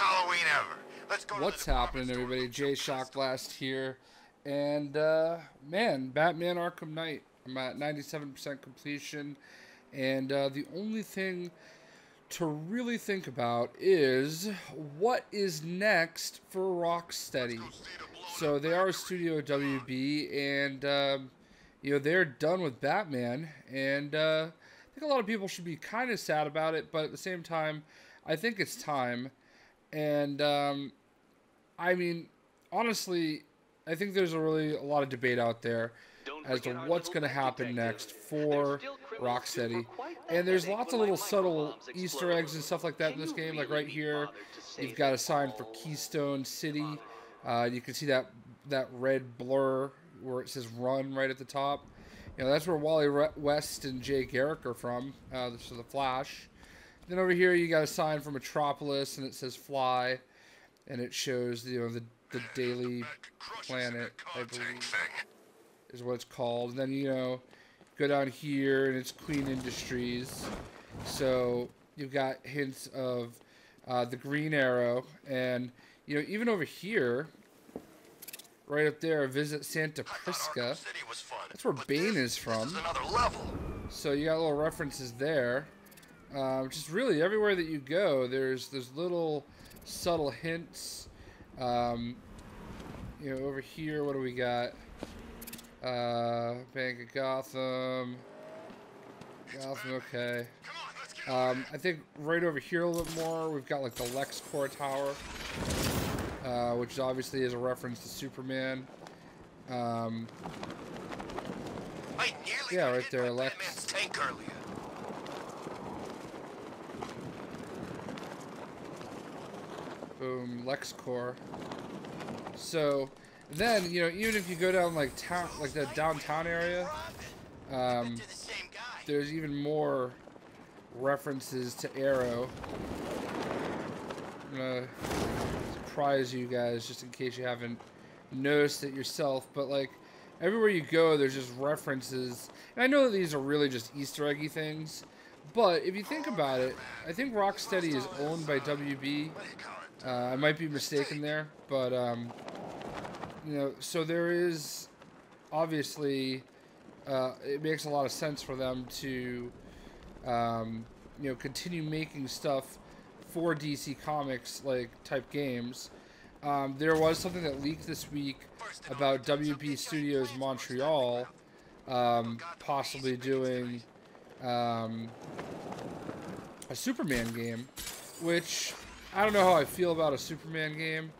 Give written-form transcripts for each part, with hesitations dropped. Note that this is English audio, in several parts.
Halloween ever. Let's go. What's happening, everybody? Jay Shockblast here, and man, Batman Arkham Knight. I'm at 97% completion, and the only thing to really think about is what is next for Rocksteady. So they are a studio WB, and you know, they're done with Batman, and I think a lot of people should be kind of sad about it, but at the same time, I think it's time. And I mean, honestly, I think there's a lot of debate out there as to what's going to happen next for Rocksteady. And there's lots of little subtle Easter eggs and stuff like that in this game. Like right here, you've got a sign for Keystone City. You can see that red blur where it says "Run" right at the top. You know, that's where Wally West and Jay Garrick are from. This is the Flash. Then over here, you got a sign for Metropolis, and it says "Fly." And it shows, you know, the Daily Planet, I believe, is what it's called. And then, you know, go down here, and it's Queen Industries. So you've got hints of the Green Arrow. And, you know, even over here, right up there, Visit Santa Prisca. That's where Bane is from. So you got little references there. Just really everywhere that you go, there's little subtle hints. You know, over here, what do we got? Bank of Gotham. Okay. I think right over here a little bit more, we've got like the LexCorp Tower, which obviously is a reference to Superman. Yeah, right there, Lex. Boom, LexCorp. So then, you know, even if you go down like town, like the downtown area, there's even more references to Arrow. I'm gonna surprise you guys just in case you haven't noticed it yourself, but like everywhere you go, there's just references. And I know that these are really just Easter eggy things, but if you think about it, I think Rocksteady is owned by WB. I might be mistaken there, but, you know, so there is, obviously, it makes a lot of sense for them to, you know, continue making stuff for DC Comics, like, type games. There was something that leaked this week about WB Studios Montreal, possibly doing, a Superman game, which I don't know how I feel about a Superman game,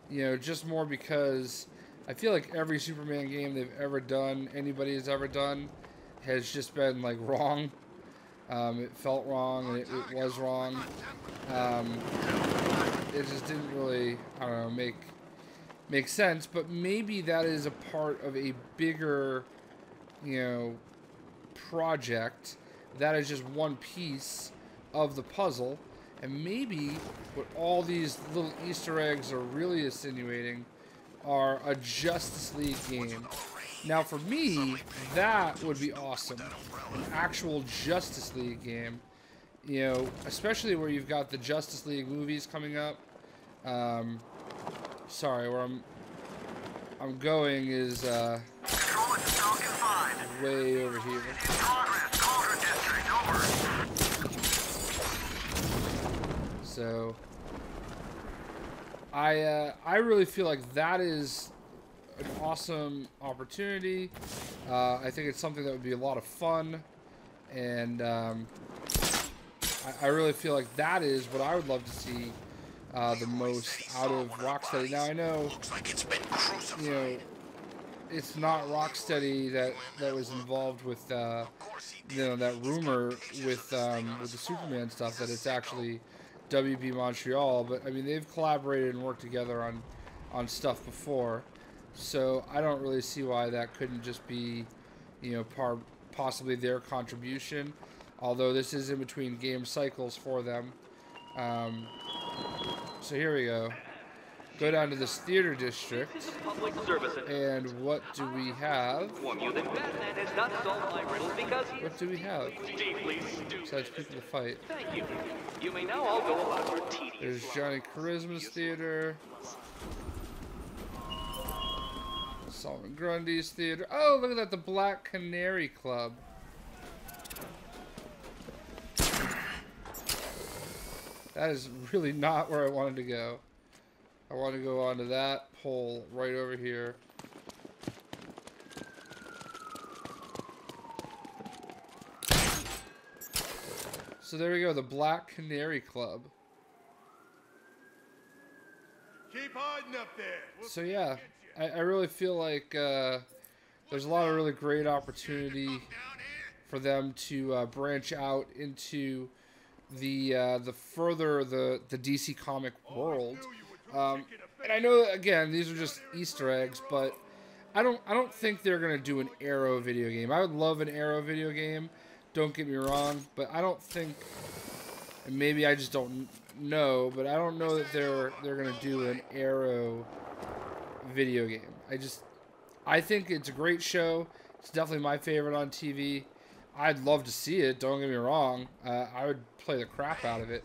you know, just more because I feel like every Superman game they've ever done, anybody has ever done, has just been, like, wrong. It felt wrong, and it was wrong. It just didn't really, I don't know, make sense, but maybe that is a part of a bigger, you know, project that is just one piece of the puzzle. And maybe what all these little Easter eggs are really insinuating are a Justice League game. Now, for me, that would be awesome. An actual Justice League game. You know, especially where you've got the Justice League movies coming up. Sorry, where I'm going is way over here. So I really feel like that is an awesome opportunity. I think it's something that would be a lot of fun, and I really feel like that is what I would love to see the most out of Rocksteady. Now I know, you know, it's not Rocksteady that was involved with you know, that rumor with the Superman stuff, that it's actually WB Montreal, but I mean, they've collaborated and worked together on stuff before, so I don't really see why that couldn't just be, you know, possibly their contribution, although this is in between game cycles for them. So here we go. go down to this theater district. And what do we have? What do we have? Besides people to fight. Thank you. You may now all go about your tedious There's Johnny Charisma's theater. Solomon Grundy's theater. Oh, look at that, the Black Canary Club. That is really not where I wanted to go. I want to go onto that pole right over here. So there we go, the Black Canary Club. Keep hiding up there. So yeah, I really feel like there's a lot of really great opportunity for them to branch out into the further the DC comic world. And I know, again, these are just Easter eggs, but I don't think they're gonna do an Arrow video game. I would love an Arrow video game. Don't get me wrong, but I don't think, and maybe I just don't know, but I don't know that they're gonna do an Arrow video game. I think it's a great show. It's definitely my favorite on TV. I'd love to see it. Don't get me wrong. I would play the crap out of it.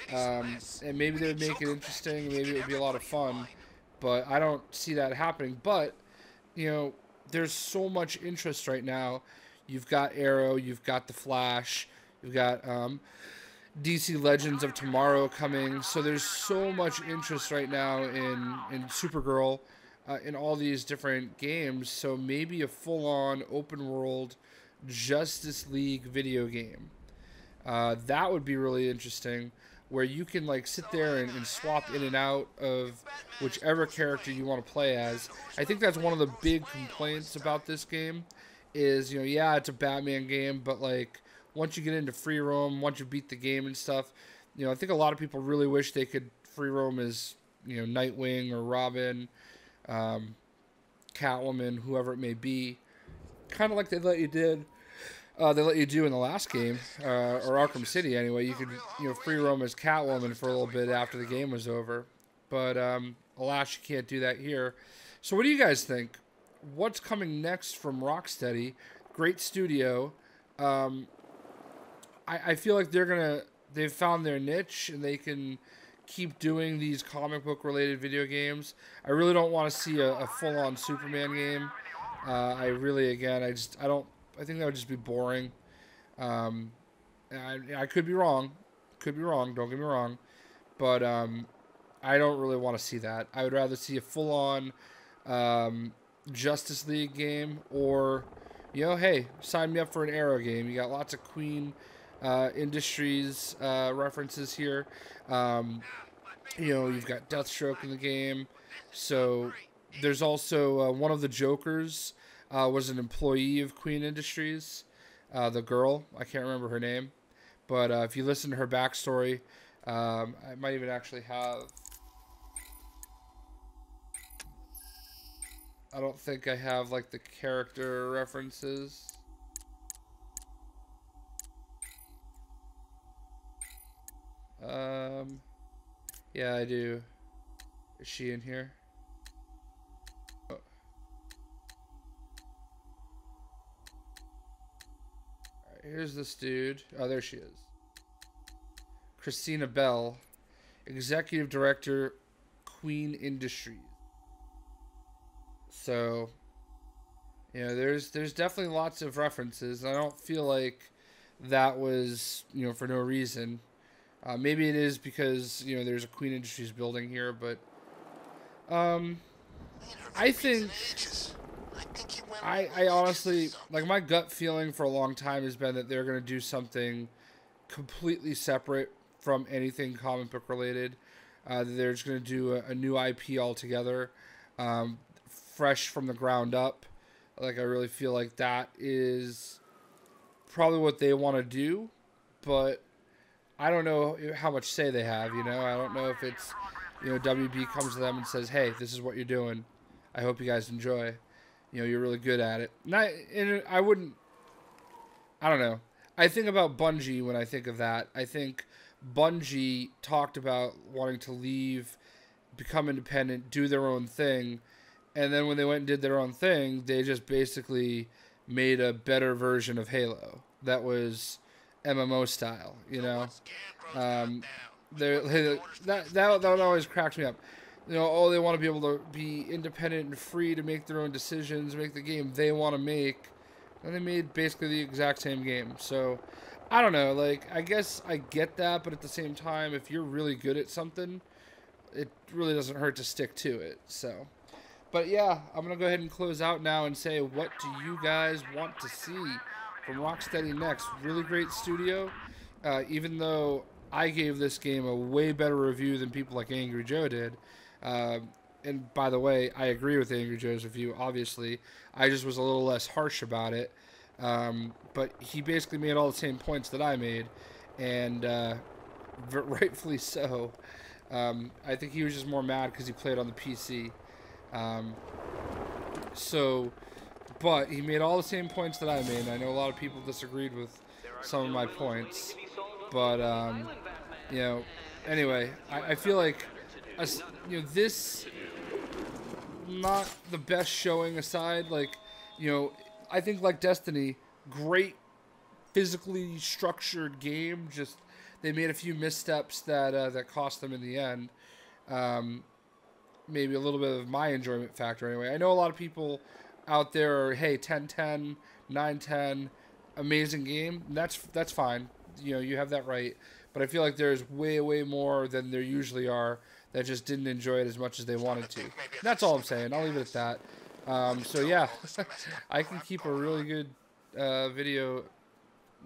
And maybe they would make it interesting. Maybe it would be a lot of fun. But I don't see that happening. But, you know, there's so much interest right now. You've got Arrow. You've got The Flash. You've got DC Legends of Tomorrow coming. So there's so much interest right now in Supergirl, in all these different games. So maybe a full-on open-world Justice League video game. That would be really interesting, where you can like sit there and swap in and out of whichever character you want to play as. I think that's one of the big complaints about this game is, you know, yeah, it's a Batman game, but like once you get into free roam, once you beat the game and stuff, you know, I think a lot of people really wish they could free roam as, you know, Nightwing or Robin, Catwoman, whoever it may be. Kind of like they let you do in the last game, or Arkham City anyway. You could, you know, free roam as Catwoman for a little bit after the game was over. But alas, you can't do that here. So what do you guys think? What's coming next from Rocksteady? Great studio. I feel like they've found their niche and they can keep doing these comic book related video games. I really don't want to see a full-on Superman game. I think that would just be boring. I could be wrong. Don't get me wrong. But I don't really want to see that. I would rather see a full-on Justice League game, or, you know, hey, sign me up for an Arrow game. You got lots of Queen Industries references here. You know, you've got Deathstroke in the game. So there's also one of the Jokers was an employee of Queen Industries. The girl, I can't remember her name. But if you listen to her backstory, I might even actually have... I don't think I have, like, the character references. Yeah, I do. Is she in here? Oh. Alright, here's this dude. Oh, there she is. Christina Bell, Executive Director, Queen Industries. So, you know, there's definitely lots of references. I don't feel like that was, you know, for no reason. Maybe it is because, you know, there's a Queen Industries building here, but I think I honestly, like, my gut feeling for a long time has been that they're going to do something completely separate from anything comic book related. They're just going to do a new IP altogether, fresh from the ground up. Like, I really feel like that is probably what they want to do, but I don't know how much say they have, you know. I don't know if it's, you know, WB comes to them and says, hey, this is what you're doing. I hope you guys enjoy. You know, you're really good at it. And I don't know. I think about Bungie when I think of that. I think Bungie talked about wanting to leave become independent, do their own thing, and then when they went and did their own thing, they just basically made a better version of Halo that was MMO style, you know. That always cracks me up. You know, oh, they want to be able to be independent and free to make their own decisions, make the game they want to make, and they made basically the exact same game. So, I don't know, like, I guess I get that, but at the same time, if you're really good at something, it really doesn't hurt to stick to it, so. But yeah, I'm going to go ahead and close out now and say, what do you guys want to see from Rocksteady next? Really great studio, even though I gave this game a way better review than people like Angry Joe did. And by the way, I agree with Angry Joe's review, obviously. I just was a little less harsh about it. But he basically made all the same points that I made, and rightfully so. I think he was just more mad because he played on the PC. But he made all the same points that I made. I know a lot of people disagreed with some of my points, but you know, anyway, I feel like this, not the best showing aside, like, you know, I think like Destiny, great physically structured game, just they made a few missteps that cost them in the end. Maybe a little bit of my enjoyment factor anyway. I know a lot of people out there are, hey, 10-10, 9-10, amazing game. That's fine. You know, you have that right. But I feel like there's way, way more than there usually are that just didn't enjoy it as much as they wanted to. That's all I'm saying. I'll leave it at that. So yeah, I can keep a really good video,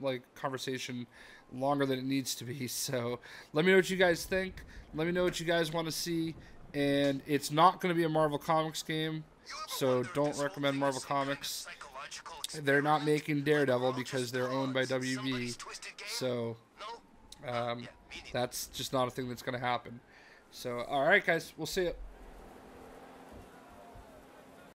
like, conversation longer than it needs to be. So let me know what you guys think. Let me know what you guys want to see. And it's not going to be a Marvel Comics game, so don't recommend Marvel Comics. They're not making Daredevil because they're owned by WB, so that's just not a thing that's going to happen. So, alright guys, we'll see you.